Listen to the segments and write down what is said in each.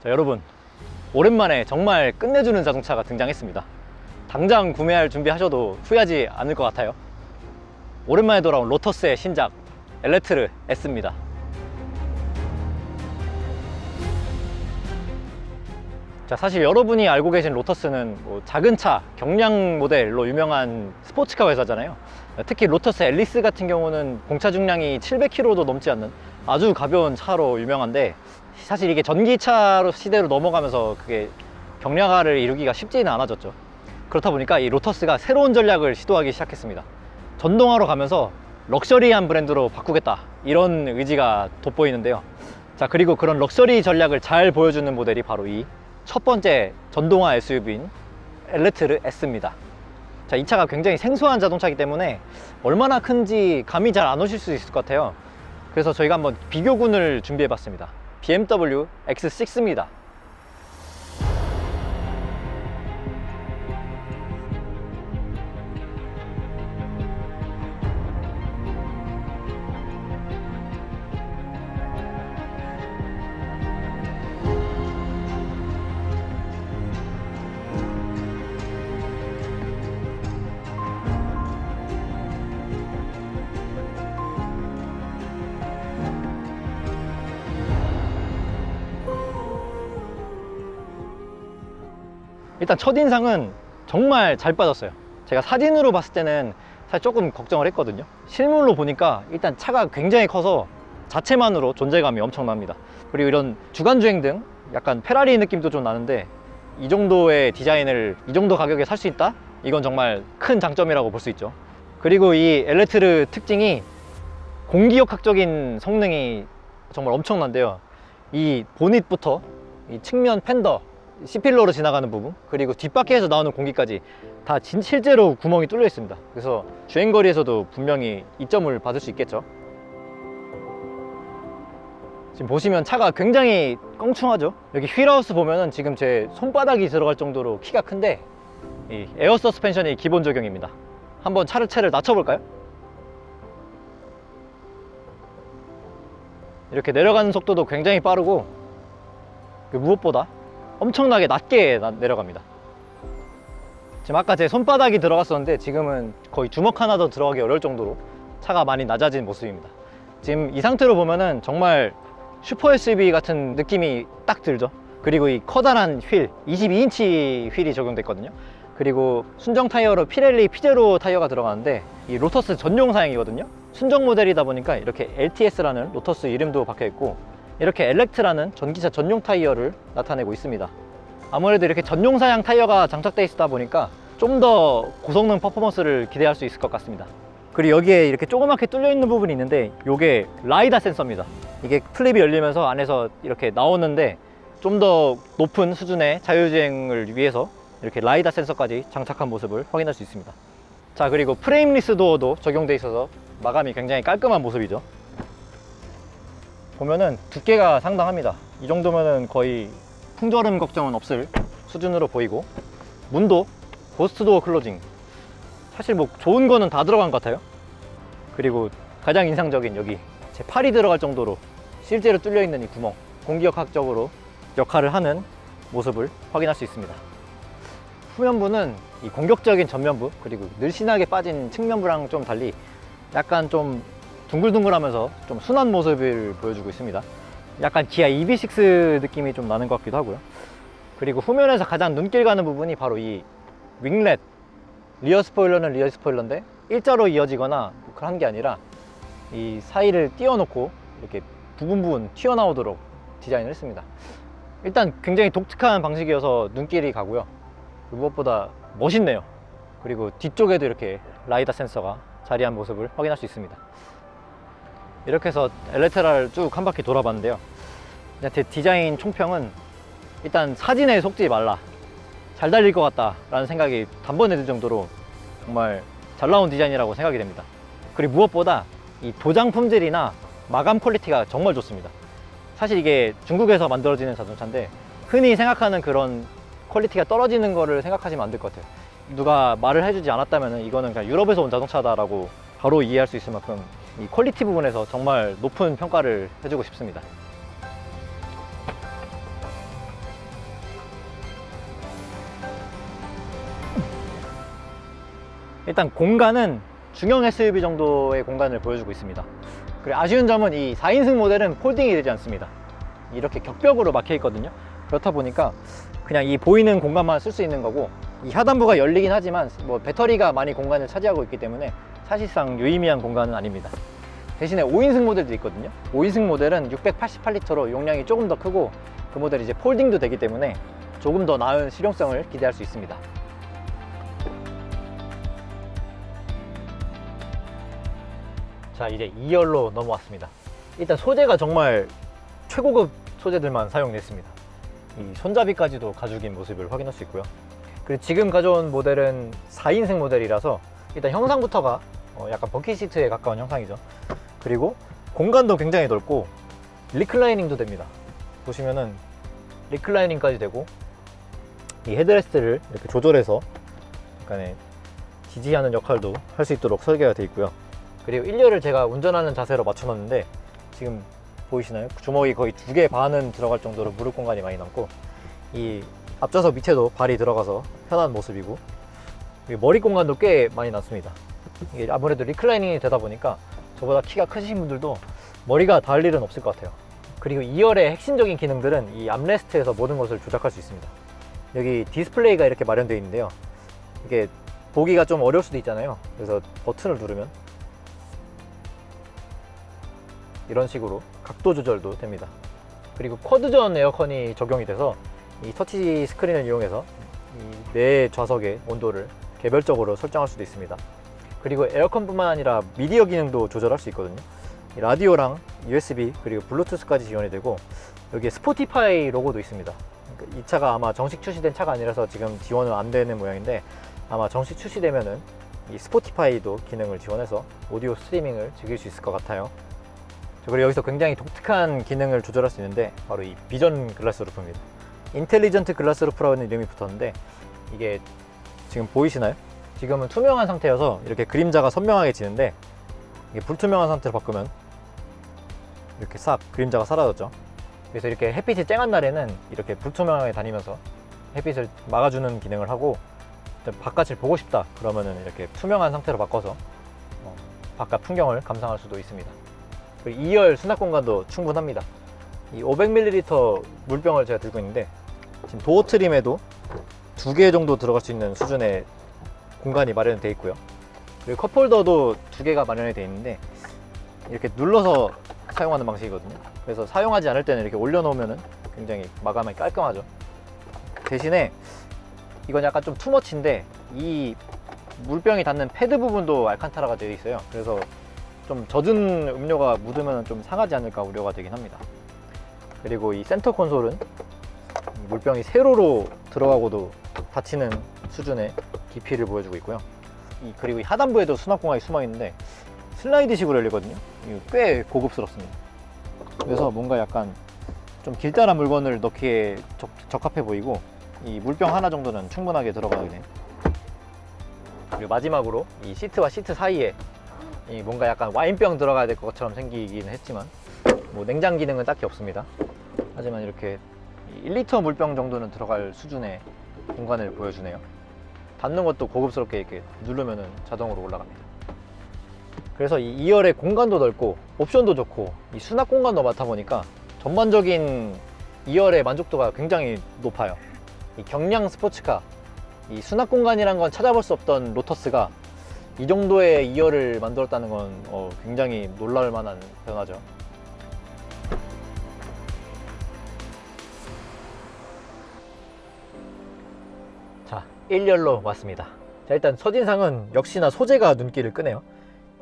자, 여러분, 오랜만에 정말 끝내주는 자동차가 등장했습니다. 당장 구매할 준비하셔도 후회하지 않을 것 같아요. 오랜만에 돌아온 로터스의 신작 엘레트르 S입니다. 자, 사실 여러분이 알고 계신 로터스는 작은 차, 경량 모델로 유명한 스포츠카 회사잖아요. 특히 로터스 앨리스 같은 경우는 공차 중량이 700kg도 넘지 않는 아주 가벼운 차로 유명한데, 사실 이게 전기차 시대로 넘어가면서 그게 경량화를 이루기가 쉽지는 않아졌죠. 그렇다 보니까 이 로터스가 새로운 전략을 시도하기 시작했습니다. 전동화로 가면서 럭셔리한 브랜드로 바꾸겠다, 이런 의지가 돋보이는데요. 자, 그리고 그런 럭셔리 전략을 잘 보여주는 모델이 바로 이 첫 번째 전동화 SUV인 엘레트르 S입니다. 자, 이 차가 굉장히 생소한 자동차이기 때문에 얼마나 큰지 감이 잘 안 오실 수 있을 것 같아요. 그래서 저희가 한번 비교군을 준비해 봤습니다. BMW X6입니다. 일단 첫인상은 정말 잘 빠졌어요. 제가 사진으로 봤을 때는 사실 조금 걱정을 했거든요. 실물로 보니까 일단 차가 굉장히 커서 자체만으로 존재감이 엄청납니다. 그리고 이런 주간주행 등 약간 페라리 느낌도 좀 나는데, 이 정도의 디자인을 이 정도 가격에 살 수 있다? 이건 정말 큰 장점이라고 볼 수 있죠. 그리고 이 엘레트르 특징이 공기역학적인 성능이 정말 엄청난데요. 이 보닛부터 이 측면 팬더, C필러로 지나가는 부분, 그리고 뒷바퀴에서 나오는 공기까지 다 실제로 구멍이 뚫려 있습니다. 그래서 주행거리에서도 분명히 이점을 받을 수 있겠죠. 지금 보시면 차가 굉장히 껑충하죠. 여기 휠하우스 보면은 지금 제 손바닥이 들어갈 정도로 키가 큰데, 이 에어 서스펜션이 기본 적용입니다. 한번 차를 낮춰볼까요? 이렇게 내려가는 속도도 굉장히 빠르고, 무엇보다 엄청나게 낮게 내려갑니다. 지금 아까 제 손바닥이 들어갔었는데 지금은 거의 주먹 하나 더 들어가기 어려울 정도로 차가 많이 낮아진 모습입니다. 지금 이 상태로 보면은 정말 슈퍼 SUV 같은 느낌이 딱 들죠. 그리고 이 커다란 휠, 22인치 휠이 적용됐거든요. 그리고 순정 타이어로 피렐리 피제로 타이어가 들어가는데, 이 로터스 전용 사양이거든요. 순정 모델이다 보니까 이렇게 LTS라는 로터스 이름도 박혀 있고, 이렇게 엘렉트라는 전기차 전용 타이어를 나타내고 있습니다. 아무래도 이렇게 전용 사양 타이어가 장착되어 있다 보니까 좀 더 고성능 퍼포먼스를 기대할 수 있을 것 같습니다. 그리고 여기에 이렇게 조그맣게 뚫려 있는 부분이 있는데, 이게 라이다 센서입니다. 이게 플립이 열리면서 안에서 이렇게 나오는데, 좀 더 높은 수준의 자율주행을 위해서 이렇게 라이다 센서까지 장착한 모습을 확인할 수 있습니다. 자, 그리고 프레임리스 도어도 적용되어 있어서 마감이 굉장히 깔끔한 모습이죠. 보면은 두께가 상당합니다. 이 정도면은 거의 풍절음 걱정은 없을 수준으로 보이고, 문도 고스트 도어 클로징, 사실 뭐 좋은 거는 다 들어간 것 같아요. 그리고 가장 인상적인 여기 제 팔이 들어갈 정도로 실제로 뚫려 있는 이 구멍, 공기역학적으로 역할을 하는 모습을 확인할 수 있습니다. 후면부는 이 공격적인 전면부, 그리고 늘씬하게 빠진 측면부랑 좀 달리 약간 좀 둥글둥글하면서 좀 순한 모습을 보여주고 있습니다. 약간 기아 EV6 느낌이 좀 나는 것 같기도 하고요. 그리고 후면에서 가장 눈길 가는 부분이 바로 이 윙렛. 리어 스포일러는 리어 스포일러인데 일자로 이어지거나 그런 게 아니라 이 사이를 띄워놓고 이렇게 부분 튀어나오도록 디자인을 했습니다. 일단 굉장히 독특한 방식이어서 눈길이 가고요. 무엇보다 멋있네요. 그리고 뒤쪽에도 이렇게 라이다 센서가 자리한 모습을 확인할 수 있습니다. 이렇게 해서 엘레트라를 쭉 한 바퀴 돌아봤는데요. 제 디자인 총평은 일단 사진에 속지 말라, 잘 달릴 것 같다 라는 생각이 단번에 들 정도로 정말 잘 나온 디자인이라고 생각이 됩니다. 그리고 무엇보다 이 도장 품질이나 마감 퀄리티가 정말 좋습니다. 사실 이게 중국에서 만들어지는 자동차인데 흔히 생각하는 그런 퀄리티가 떨어지는 거를 생각하시면 안 될 것 같아요. 누가 말을 해주지 않았다면 이거는 그냥 유럽에서 온 자동차다라고 바로 이해할 수 있을 만큼 이 퀄리티 부분에서 정말 높은 평가를 해주고 싶습니다. 일단 공간은 중형 SUV 정도의 공간을 보여주고 있습니다. 그리고 아쉬운 점은 이 4인승 모델은 폴딩이 되지 않습니다. 이렇게 격벽으로 막혀 있거든요. 그렇다 보니까 그냥 이 보이는 공간만 쓸 수 있는 거고, 이 하단부가 열리긴 하지만 뭐 배터리가 많이 공간을 차지하고 있기 때문에 사실상 유의미한 공간은 아닙니다. 대신에 5인승 모델도 있거든요. 5인승 모델은 688리터로 용량이 조금 더 크고, 그 모델이 이제 폴딩도 되기 때문에 조금 더 나은 실용성을 기대할 수 있습니다. 자, 이제 2열로 넘어왔습니다. 일단 소재가 정말 최고급 소재들만 사용됐습니다. 이 손잡이까지도 가죽인 모습을 확인할 수 있고요. 그리고 지금 가져온 모델은 4인승 모델이라서 일단 형상부터가 약간 버킷 시트에 가까운 형상이죠. 그리고 공간도 굉장히 넓고 리클라이닝도 됩니다. 보시면은 리클라이닝까지 되고, 이 헤드레스트를 이렇게 조절해서 약간의 지지하는 역할도 할 수 있도록 설계가 되어 있고요. 그리고 1열을 제가 운전하는 자세로 맞춰놨는데 지금 보이시나요? 주먹이 거의 2개 반은 들어갈 정도로 무릎 공간이 많이 남고, 이 앞좌석 밑에도 발이 들어가서 편한 모습이고, 머리 공간도 꽤 많이 남습니다. 이게 아무래도 리클라이닝이 되다 보니까 저보다 키가 크신 분들도 머리가 닿을 일은 없을 것 같아요. 그리고 2열의 핵심적인 기능들은 이 암레스트에서 모든 것을 조작할 수 있습니다. 여기 디스플레이가 이렇게 마련되어 있는데요. 이게 보기가 좀 어려울 수도 있잖아요. 그래서 버튼을 누르면 이런 식으로 각도 조절도 됩니다. 그리고 쿼드전 에어컨이 적용이 돼서 이 터치 스크린을 이용해서 내 좌석의 온도를 개별적으로 설정할 수도 있습니다. 그리고 에어컨뿐만 아니라 미디어 기능도 조절할 수 있거든요. 라디오랑 USB 그리고 블루투스까지 지원이 되고, 여기에 스포티파이 로고도 있습니다. 이 차가 아마 정식 출시된 차가 아니라서 지금 지원은 안 되는 모양인데, 아마 정식 출시되면은 이 스포티파이도 기능을 지원해서 오디오 스트리밍을 즐길 수 있을 것 같아요. 그리고 여기서 굉장히 독특한 기능을 조절할 수 있는데 바로 이 비전 글라스 루프입니다. 인텔리전트 글라스 루프라는 이름이 붙었는데, 이게 지금 보이시나요? 지금은 투명한 상태여서 이렇게 그림자가 선명하게 지는데, 이게 불투명한 상태로 바꾸면 이렇게 싹 그림자가 사라졌죠. 그래서 이렇게 햇빛이 쨍한 날에는 이렇게 불투명하게 다니면서 햇빛을 막아주는 기능을 하고, 바깥을 보고 싶다 그러면은 이렇게 투명한 상태로 바꿔서 바깥 풍경을 감상할 수도 있습니다. 그리고 2열 수납 공간도 충분합니다. 이 500ml 물병을 제가 들고 있는데, 지금 도어 트림에도 2개 정도 들어갈 수 있는 수준의 공간이 마련되어 있고요. 그리고 컵홀더도 2개가 마련이 되어 있는데, 이렇게 눌러서 사용하는 방식이거든요. 그래서 사용하지 않을 때는 이렇게 올려놓으면 굉장히 마감이 깔끔하죠. 대신에 이건 약간 좀 투머치인데, 이 물병이 닿는 패드 부분도 알칸타라가 되어 있어요. 그래서 좀 젖은 음료가 묻으면 좀 상하지 않을까 우려가 되긴 합니다. 그리고 이 센터 콘솔은 물병이 세로로 들어가고도 닫히는 수준의 깊이를 보여주고 있고요. 그리고 이 하단부에도 수납 공간이 숨어 있는데 슬라이드식으로 열리거든요. 꽤 고급스럽습니다. 그래서 뭔가 약간 좀 길다란 물건을 넣기에 적합해 보이고, 이 물병 하나 정도는 충분하게 들어가게. 그리고 마지막으로 이 시트와 시트 사이에 이 뭔가 약간 와인병 들어가야 될 것처럼 생기긴 했지만, 뭐 냉장 기능은 딱히 없습니다. 하지만 이렇게 1리터 물병 정도는 들어갈 수준의 공간을 보여주네요. 닫는 것도 고급스럽게 이렇게 누르면 자동으로 올라갑니다. 그래서 이 2열의 공간도 넓고 옵션도 좋고 이 수납 공간도 많다 보니까 전반적인 2열의 만족도가 굉장히 높아요. 이 경량 스포츠카, 이 수납 공간이란 건 찾아볼 수 없던 로터스가 이 정도의 2열을 만들었다는 건 굉장히 놀랄 만한 변화죠. 자, 1열로 왔습니다. 자, 일단 첫인상은 역시나 소재가 눈길을 끄네요.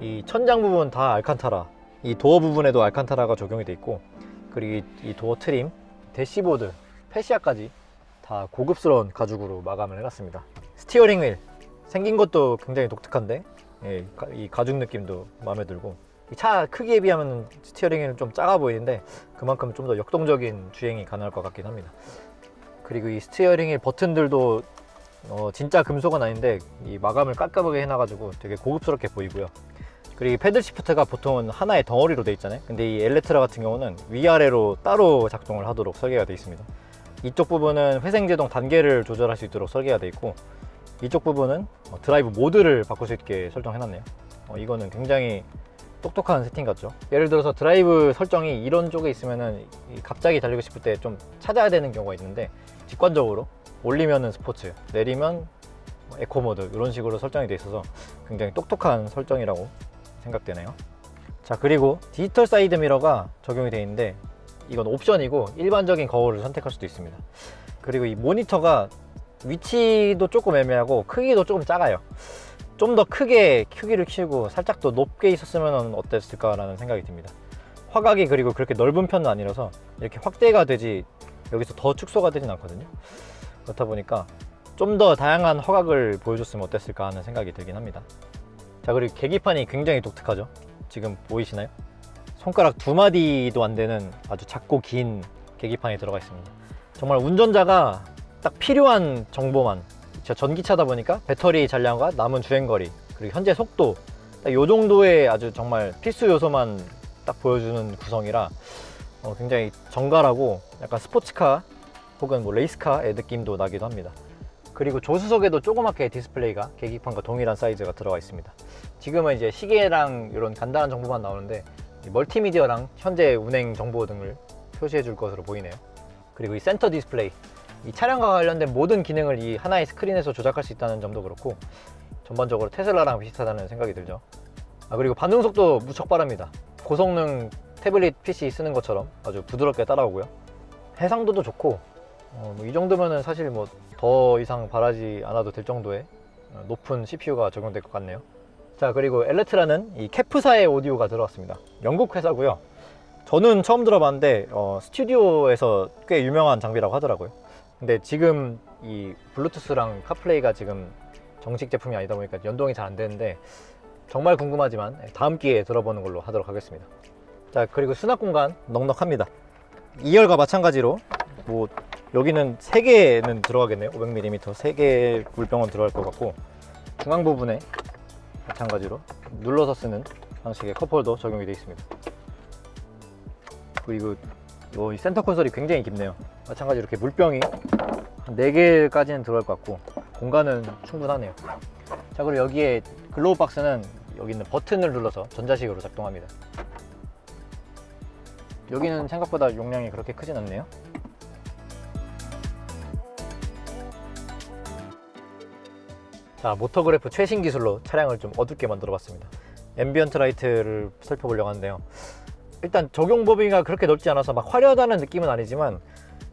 이 천장 부분 다 알칸타라, 이 도어 부분에도 알칸타라가 적용이 돼 있고, 그리고 이 도어 트림, 대시보드, 패시아까지 다 고급스러운 가죽으로 마감을 해놨습니다. 스티어링 휠 생긴 것도 굉장히 독특한데, 예, 이 가죽 느낌도 마음에 들고, 이 차 크기에 비하면 스티어링 휠은 좀 작아 보이는데 그만큼 좀 더 역동적인 주행이 가능할 것 같긴 합니다. 그리고 이 스티어링 휠 버튼들도 진짜 금속은 아닌데 이 마감을 깔끔하게 해놔가지고 되게 고급스럽게 보이고요. 그리고 이 패들 시프트가 보통은 하나의 덩어리로 되어 있잖아요. 근데 이 엘레트라 같은 경우는 위아래로 따로 작동을 하도록 설계가 되어 있습니다. 이쪽 부분은 회생제동 단계를 조절할 수 있도록 설계가 되어 있고, 이쪽 부분은 드라이브 모드를 바꿀 수 있게 설정해놨네요. 이거는 굉장히 똑똑한 세팅 같죠. 예를 들어서 드라이브 설정이 이런 쪽에 있으면은 갑자기 달리고 싶을 때 좀 찾아야 되는 경우가 있는데, 직관적으로 올리면은 스포츠, 내리면 에코 모드, 이런 식으로 설정이 되어 있어서 굉장히 똑똑한 설정이라고 생각되네요. 자, 그리고 디지털 사이드 미러가 적용이 되어 있는데, 이건 옵션이고 일반적인 거울을 선택할 수도 있습니다. 그리고 이 모니터가 위치도 조금 애매하고 크기도 조금 작아요. 좀 더 크게 크기를 키우고 살짝 더 높게 있었으면 어땠을까 라는 생각이 듭니다. 화각이 그리고 그렇게 넓은 편은 아니라서 이렇게 확대가 되지, 여기서 더 축소가 되진 않거든요. 그렇다 보니까 좀 더 다양한 화각을 보여줬으면 어땠을까 하는 생각이 들긴 합니다. 자, 그리고 계기판이 굉장히 독특하죠. 지금 보이시나요? 손가락 2마디도 안 되는 아주 작고 긴 계기판이 들어가 있습니다. 정말 운전자가 딱 필요한 정보만, 제가 전기차다 보니까 배터리 잔량과 남은 주행거리, 그리고 현재 속도, 딱 이 정도의 아주 정말 필수 요소만 딱 보여주는 구성이라 굉장히 정갈하고 약간 스포츠카 혹은 뭐 레이스카의 느낌도 나기도 합니다. 그리고 조수석에도 조그맣게 디스플레이가 계기판과 동일한 사이즈가 들어가 있습니다. 지금은 이제 시계랑 이런 간단한 정보만 나오는데, 멀티미디어랑 현재 운행 정보 등을 표시해 줄 것으로 보이네요. 그리고 이 센터 디스플레이, 이 차량과 관련된 모든 기능을 이 하나의 스크린에서 조작할 수 있다는 점도 그렇고 전반적으로 테슬라랑 비슷하다는 생각이 들죠. 그리고 반응 속도 무척 빠릅니다. 고성능 태블릿 PC 쓰는 것처럼 아주 부드럽게 따라오고요. 해상도도 좋고 이 정도면은 사실 뭐 더 이상 바라지 않아도 될 정도의 높은 CPU가 적용될 것 같네요. 자, 그리고 엘레트라는 이 캐프사의 오디오가 들어왔습니다. 영국 회사고요. 저는 처음 들어봤는데 스튜디오에서 꽤 유명한 장비라고 하더라고요. 근데 지금 이 블루투스랑 카플레이가 지금 정식 제품이 아니다 보니까 연동이 잘 안 되는데, 정말 궁금하지만 다음 기회에 들어보는 걸로 하도록 하겠습니다. 자, 그리고 수납 공간 넉넉합니다. 2열과 마찬가지로 뭐 여기는 3개는 들어가겠네요. 500mm 3개 물병은 들어갈 것 같고, 중앙 부분에 마찬가지로 눌러서 쓰는 방식의 컵홀더 적용이 되어 있습니다. 그리고 이 센터 콘솔이 굉장히 깊네요. 마찬가지로 이렇게 물병이 한 4개까지는 들어갈 것 같고 공간은 충분하네요. 자, 그리고 여기에 글로우 박스는 여기 있는 버튼을 눌러서 전자식으로 작동합니다. 여기는 생각보다 용량이 그렇게 크진 않네요. 자, 모터그래프 최신 기술로 차량을 좀 어둡게 만들어 봤습니다. 앰비언트 라이트를 살펴보려고 하는데요. 일단 적용 범위가 그렇게 넓지 않아서 막 화려하다는 느낌은 아니지만,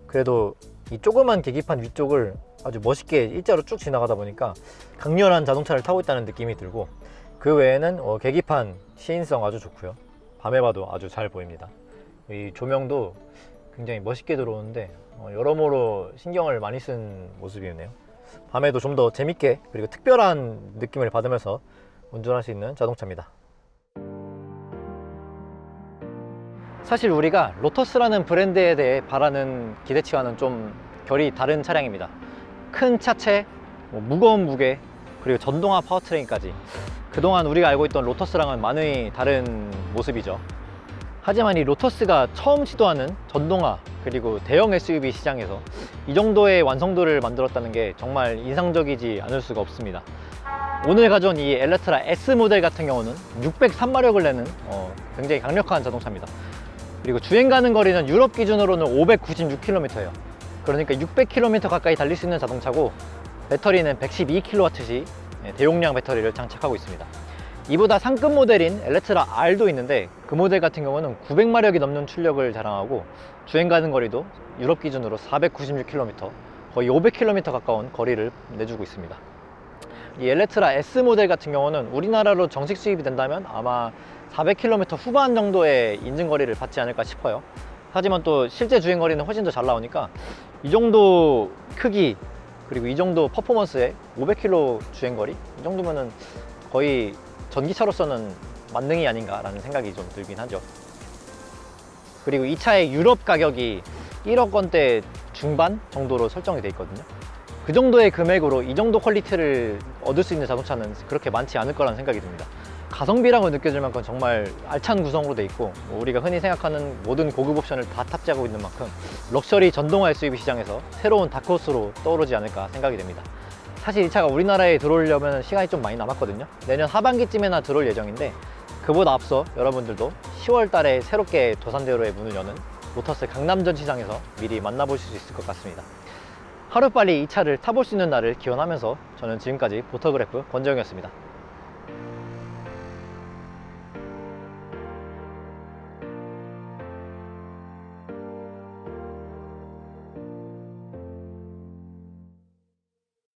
그래도 이 조그만 계기판 위쪽을 아주 멋있게 일자로 쭉 지나가다 보니까 강렬한 자동차를 타고 있다는 느낌이 들고, 그 외에는 계기판 시인성 아주 좋고요. 밤에 봐도 아주 잘 보입니다. 이 조명도 굉장히 멋있게 들어오는데 여러모로 신경을 많이 쓴 모습이네요. 밤에도 좀 더 재밌게 그리고 특별한 느낌을 받으면서 운전할 수 있는 자동차입니다. 사실 우리가 로터스라는 브랜드에 대해 바라는 기대치와는 좀 결이 다른 차량입니다. 큰 차체, 무거운 무게, 그리고 전동화 파워트레인까지 그동안 우리가 알고 있던 로터스랑은 많이 다른 모습이죠. 하지만 이 로터스가 처음 시도하는 전동화 그리고 대형 SUV 시장에서 이 정도의 완성도를 만들었다는 게 정말 인상적이지 않을 수가 없습니다. 오늘 가져온 이 엘레트라 S 모델 같은 경우는 603마력을 내는 굉장히 강력한 자동차입니다. 그리고 주행 가는 거리는 유럽 기준으로는 596km예요. 그러니까 600km 가까이 달릴 수 있는 자동차고, 배터리는 112kWh 대용량 배터리를 장착하고 있습니다. 이보다 상급 모델인 엘레트라 R도 있는데, 그 모델 같은 경우는 900마력이 넘는 출력을 자랑하고 주행 가는 거리도 유럽 기준으로 496km, 거의 500km 가까운 거리를 내주고 있습니다. 이 엘레트라 S 모델 같은 경우는 우리나라로 정식 수입이 된다면 아마 400km 후반 정도의 인증거리를 받지 않을까 싶어요. 하지만 또 실제 주행거리는 훨씬 더 잘 나오니까 이 정도 크기 그리고 이 정도 퍼포먼스에 500km 주행거리, 이 정도면은 거의 전기차로서는 만능이 아닌가 라는 생각이 좀 들긴 하죠. 그리고 이 차의 유럽 가격이 1억 원대 중반 정도로 설정이 되어 있거든요. 그 정도의 금액으로 이 정도 퀄리티를 얻을 수 있는 자동차는 그렇게 많지 않을 거라는 생각이 듭니다. 가성비라고 느껴질 만큼 정말 알찬 구성으로 돼 있고, 우리가 흔히 생각하는 모든 고급 옵션을 다 탑재하고 있는 만큼 럭셔리 전동화 SUV 시장에서 새로운 다크호스로 떠오르지 않을까 생각이 됩니다. 사실 이 차가 우리나라에 들어오려면 시간이 좀 많이 남았거든요. 내년 하반기쯤에나 들어올 예정인데, 그보다 앞서 여러분들도 10월 달에 새롭게 도산대로에 문을 여는 로터스 강남전 시장에서 미리 만나보실 수 있을 것 같습니다. 하루빨리 이 차를 타볼 수 있는 날을 기원하면서 저는 지금까지 보터그래프 권재영이었습니다.